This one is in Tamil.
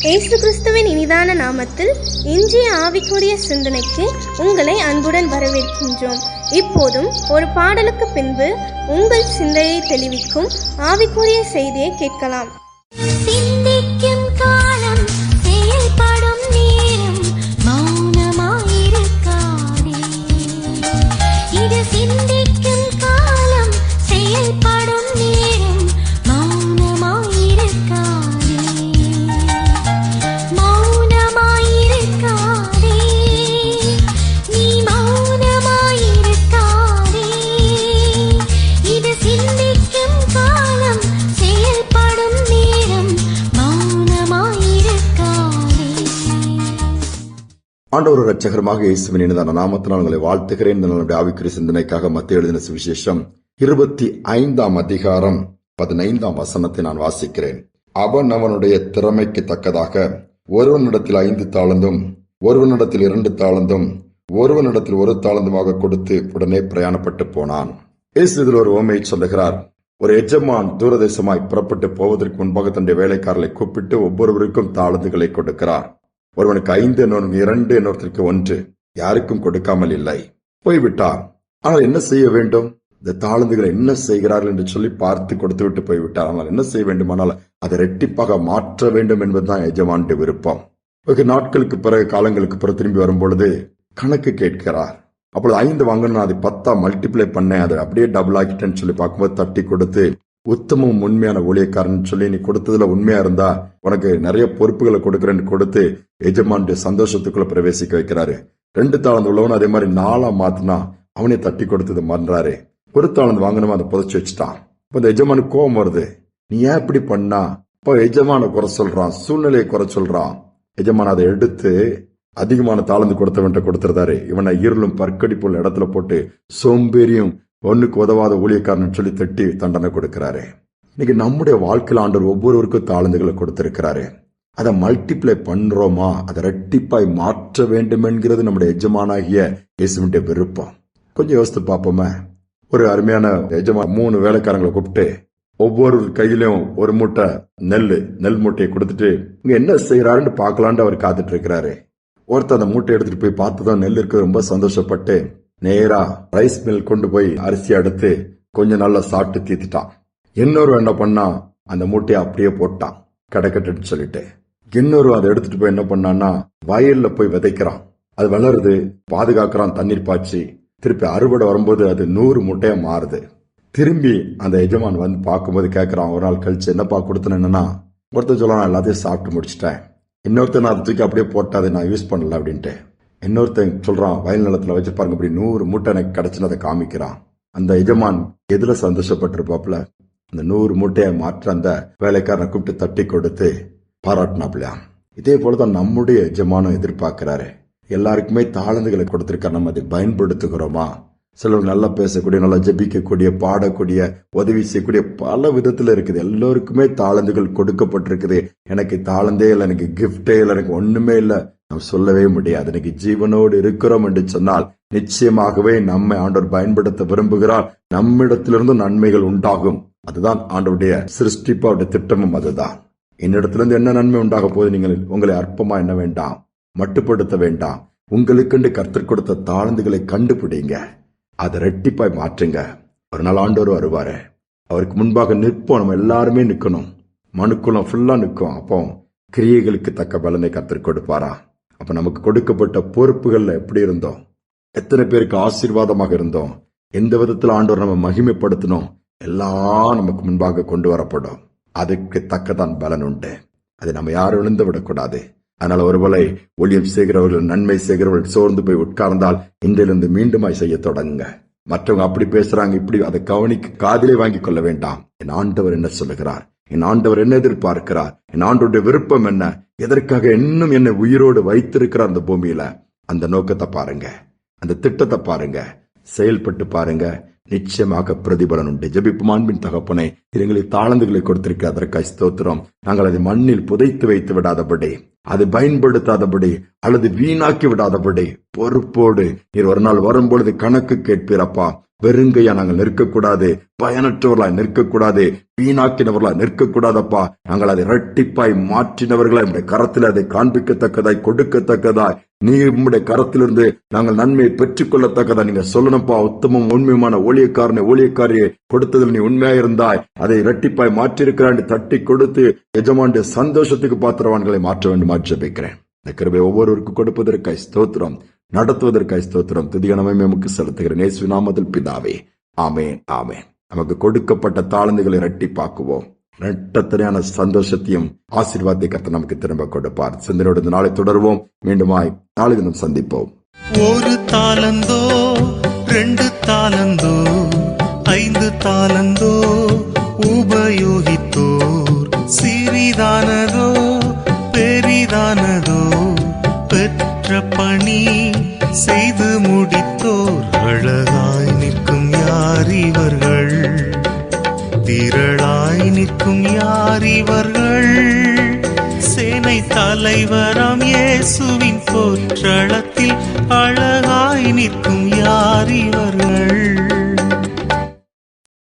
இயேசு கிறிஸ்துவின் இனிதான நாமத்தில் இன்றைய ஆவிக்குரிய சிந்தனைக்கு உங்களை அன்புடன் வரவேற்கின்றோம். இப்போதும் ஒரு பாடலுக்கு பின்பு உங்கள் சிந்தையை தெளிவிக்கும் ஆவிக்குரிய செய்தியை கேட்கலாம். சிந்திக்கும் காலம், செயல்படும் நேரம், மௌனமாயிருக்காதே. இது சிந்திக்கும் காலம், செயல்படும் நேரம், மௌனமாயிருக்காதே. மௌனமாயிருக்காதே, நீ மௌனமாயிருக்காதே. இது சிந்திக்கும் காலம், செயல்படும் நேரம், மௌனமாயிருக்காதே. ஆண்டவர் இரட்சகருமாக இயேசுவின் இனிதான நாமத்தினால் உங்களை வாழ்த்துகிறேன். நம்முடைய ஆவிக்குரிய சிந்தனைக்காக மத்தேயு எழுதின சுவிசேஷம் 25ஆம் அதிகாரம் 15ஆம் வசனத்தை நான் வாசிக்கிறேன். அவன் அவனுடைய திறமைக்கு தக்கதாக ஒருவனிடத்தில் 5 தாலந்தும், ஒருவனிடத்தில் 2 தாலந்தும், ஒருவனிடத்தில் 1 தாலந்துமாக கொடுத்து உடனே பிரயாணப்பட்டு போனான். இயேசு இதில் ஒரு உவமையை சொல்லுகிறார். ஒரு எஜமான் தூரதேசமாய் புறப்பட்டு போவதற்கு முன்பாக தன்னுடைய வேலைக்காரர்களை கூப்பிட்டு ஒவ்வொருவருக்கும் தாளந்துகளை கொடுக்கிறார். ஒருவனுக்கு 5, இன்னொரு 2, இன்னொருத்தருக்கு 1, யாருக்கும் கொடுக்காமல் இல்லை. போய்விட்டார். ஆனால் என்ன செய்ய வேண்டும்? இந்த தாளந்துகளை என்ன செய்கிறார்கள் என்று சொல்லி பார்த்து கொடுத்து விட்டு போய்விட்டார். ஆனால் என்ன செய்ய வேண்டுமானால் அதை இரட்டிப்பாக மாற்ற வேண்டும் என்பதுதான் எஜமானுடைய விருப்பம். வெகு நாட்களுக்கு பிறகு, காலங்களுக்கு பிறகு திரும்பி வரும்பொழுது கணக்கு கேட்கிறார். அப்பொழுது 5 வாங்கணும், அதை 10 மல்டிப்ளை பண்ணேன், அதை அப்படியே டபுள் ஆக்கிட்டேன்னு சொல்லி பார்க்கும்போது தட்டி கொடுத்து, உத்தமும் உண்மையான ஊழியக்காரன் சொல்லி நீ கொடுத்ததுல உண்மையா இருந்தா உனக்கு நிறைய பொறுப்புகளை கொடுக்கறேன்னு கொடுத்து எஜமானுடைய சந்தோஷத்துக்குள்ள பிரவேசிக்க வைக்கிறாரு. 2 தாளந்து உள்ளவன் அதே மாதிரி 4 மாத்தினா அவனே தட்டி கொடுத்தது மன்றாரு. 1 தாளந்து வாங்கணுமா, அதை புதைச்சு வச்சுட்டான். இப்ப இந்த எஜமானுக்கு கோபம் வருது. நீ ஏன் இப்படி பண்ணா? இப்போ எஜமான குறை சொல்றான், சூழ்நிலையை குறை சொல்றான். எஜமான் அதை எடுத்து அதிகமான தாளந்து கொடுத்தவன்ட்ட கொடுத்துருந்தாரு. இவனை இருளும் பற்கடிப்புள்ள இடத்துல போட்டு சோம்பேறியும் ஒன்னுக்கு உதவாத ஊழியக்காரன் சொல்லி தட்டி தண்டனை கொடுக்கிறாரு. இன்னைக்கு நம்முடைய வாழ்க்கையில் ஆண்டவர் ஒவ்வொருவருக்கும் தாளந்துகளை கொடுத்திருக்கிறாரு. அதை மல்டிப்ளை பண்றோமா, அதை ரெட்டிப்பாய் மாற்ற வேண்டும் என்கிறது நம்முடைய எஜமானாகிய இயேசுவினுடைய விருப்பம். கொஞ்சம் யோசித்து பார்ப்போமே. ஒரு அருமையான எஜமான் 3 வேலைக்காரங்களை கூப்பிட்டு ஒவ்வொரு கையிலும் ஒரு மூட்டை நெல் மூட்டையை கொடுத்துட்டு இங்க என்ன செய்யறாருன்னு பார்க்கலான்னு அவர் காத்துட்டு இருக்கிறாரு. ஒருத்தர் அந்த மூட்டை எடுத்துட்டு போய் பார்த்துதான் நெல் இருக்க ரொம்ப சந்தோஷப்பட்டு நேரா ரைஸ் மில் கொண்டு போய் அரிசி எடுத்து கொஞ்சம் நல்லா சாப்பிட்டு தீத்துட்டான். இன்னொரு என்ன பண்ணா, அந்த மூட்டையை அப்படியே போட்டான் கடக்கட்டுன்னு சொல்லிட்டு. இன்னொரு அதை எடுத்துட்டு போய் என்ன பண்ணான்னா வயல்ல போய் விதைக்கிறான். அது வளருது, பாதுகாக்கிறான், தண்ணீர் பாய்ச்சி. திருப்பி அறுவடை வரும்போது அது 100 மூட்டையா மாறுது. திரும்பி அந்த எஜமான் வந்து பார்க்கும்போது கேட்கறான், ஒரு நாள் கழிச்சு என்னப்பா கொடுத்தேன்னா, ஒருத்தர் சொல்லலாம் எல்லாத்தையும் சாப்பிட்டு முடிச்சிட்டேன். இன்னொருத்தர் நான் அதை தூக்கி அப்படியே போட்டா அதை நான் யூஸ் பண்ணல அப்படின்ட்டு. இன்னொருத்தன் சொல்றான், வயல் நிலத்துல வச்சு பாருங்க இப்படி 100 மூட்டை எனக்கு கிடைச்சுன்னு அதை காமிக்கிறான். அந்த எஜமான் எதுல சந்தோஷப்பட்டிருப்பாப்ல? அந்த 100 மூட்டையை மாற்ற அந்த வேலைக்காரனை கூப்பிட்டு தட்டி கொடுத்து பாராட்டினாப்லையா. இதே போலதான் நம்முடைய எஜமானும் எதிர்பார்க்கிறாரு. எல்லாருக்குமே தாளந்துகளை கொடுத்திருக்காரு. நம்ம அதை பயன்படுத்துகிறோமா? சிலர் நல்லா பேசக்கூடிய, நல்லா ஜெபிக்கக்கூடிய, பாடக்கூடிய, உதவி செய்யக்கூடிய பல விதத்துல இருக்குது. எல்லோருக்குமே தாளந்துகள் கொடுக்கப்பட்டிருக்குது. எனக்கு தாளந்தே இல்லை, எனக்கு கிஃப்டே இல்லை, எனக்கு ஒண்ணுமே இல்லை, நாம் சொல்லவே முடியாது. இன்னைக்கு ஜீவனோடு இருக்கிறோம் என்று சொன்னால் நிச்சயமாகவே நம்மை ஆண்டவர் பயன்படுத்த விரும்புகிறார். நம்மிடத்திலிருந்து நன்மைகள் உண்டாகும். அதுதான் ஆண்டவருடைய சிருஷ்டிப்பு, அவருடைய திட்டமும் அதுதான். என்னிடத்திலிருந்து என்ன நன்மை உண்டாக போது? நீங்கள் உங்களை அற்பமா என்ன வேண்டாம், மட்டுப்படுத்த வேண்டாம். உங்களுக்கென்று கர்த்தர் கொடுத்த தாளந்துகளை கண்டுபிடிங்க, அதை ரெட்டிப்பாய் மாற்றுங்க. ஒரு நாள் ஆண்டவர் வருவாரு. அவருக்கு முன்பாக நிற்போம். நம்ம எல்லாருமே நிக்கணும். மனுக்குளம் ஃபுல்லா நிற்கும். அப்போ கிரியைகளுக்கு தக்க பலனை கர்த்தர் கொடுப்பாரா? அப்ப நமக்கு கொடுக்கப்பட்ட பொறுப்புகள்ல எப்படி இருந்தோம்? எத்தனை பேருக்கு ஆசீர்வாதமாக இருந்தோம்? எந்த விதத்துல ஆண்டவர் நம்ம மகிமைப்படுத்தணும்? எல்லாம் நமக்கு முன்பாக கொண்டு வரப்படும். அதுக்கு தக்கதான் பலன் உண்டு. அதை நம்ம யாரும் இழந்து விடக்கூடாது. அதனால ஒருவேளை ஊழியம் செய்கிறவர்கள், நன்மை செய்கிறவர்கள் சோர்ந்து போய் உட்கார்ந்தால் இன்றிலிருந்து மீண்டுமாய் செய்ய தொடங்குங்க. மற்றவங்க அப்படி பேசுறாங்க, இப்படி, அதை கவனிக்க காதிலே வாங்கி கொள்ள வேண்டாம். என் ஆண்டவர் என்ன சொல்லுகிறார்? என் ஆண்டவர் என்ன எதிர்பார்க்கிறார்? என் ஆண்டவருடைய விருப்பம் என்ன? எதற்காக இன்னும் என்னை உயிரோடு வைத்திருக்கிறார் அந்த பூமியில? அந்த நோக்கத்தை பாருங்க, அந்த திட்டத்தை பாருங்க, செயல்பட்டு பாருங்க. நிச்சயமாக பிரதிபலன் உண்டு. ஜெபிப்போம். அன்பின் தகப்பனே, எங்களுக்கு தாளந்துகளை கொடுத்திருக்க அதற்காக ஸ்தோத்திரம். நாங்கள் அதை மண்ணில் புதைத்து வைத்து விடாதபடி, அதை பயன்படுத்தாதபடி அல்லது வீணாக்கி விடாதபடி பொறுப்போடு நீர் ஒரு நாள் வரும்பொழுது கணக்கு கேட்பீரப்பா. வெறுங்கையா நாங்கள் நிற்கக்கூடாது, பயனற்றவர்களாய் நிற்கக்கூடாது, வீணாக்கினவர்களாய் நிற்கக்கூடாதப்பா. நாங்கள் அதை இரட்டிப்பாய் மாற்றினவர்களாய் நம்முடைய கரத்தில் அதை காண்பிக்கத்தக்கதாய் கொடுக்கத்தக்கதாய் நீ உம்முடைய கரத்திலிருந்து நாங்கள் நன்மையை பெற்றுக் கொள்ளத்தக்கதா நீங்க சொல்லணும்ப்பா. உத்தமம் உண்மையான ஊழியக்காரியை கொடுத்ததில் நீ உண்மையாயிருந்தாய், அதை இரட்டிப்பாய் மாற்றிருக்கிறான் தட்டி கொடுத்து எஜமானுடைய சந்தோஷத்துக்கு பாத்திரவான்களை மாற்ற வேண்டும் ஜெபிக்கிறேன். இந்த கிருபை ஒவ்வொருவருக்கும் கொடுப்பதற்காய் ஸ்தோத்திரம், நடத்துவதற்காய் ஸ்தோத்திரம். துதிகனமே நமக்கு செலுத்துகிறேன் இயேசுவின் நாமத்தில் பிதாவே, ஆமென் ஆமென். நமக்கு கொடுக்கப்பட்ட தாளந்துகளை இரட்டிப்பாக்குவோம். இரட்டத்தனையான சந்தோஷத்தையும் ஆசீர்வாதத்தை கர்த்தர் நமக்கு திரும்ப கொடுப்பார். சிந்தனையோடு இந்த நாளை தொடர்வோம். மீண்டுமாய் நாளை தினம் சந்திப்போம். 1 தாலந்தோ 2 தாலந்தோ 5 தாலந்தோ உபயோகித்தோர், சிறிதானதோ பெரிதானதோ பெற்ற பணி செய்து முடித்தோர். அழகாய் நிற்கும் யார் இவர்கள், திரளாய் நிற்கும் யார் இவர்கள், சேனை தலைவராம் இயேசுவின் போற்றளத்தில் அழகாய் நிற்கும் யார் இவர்கள்.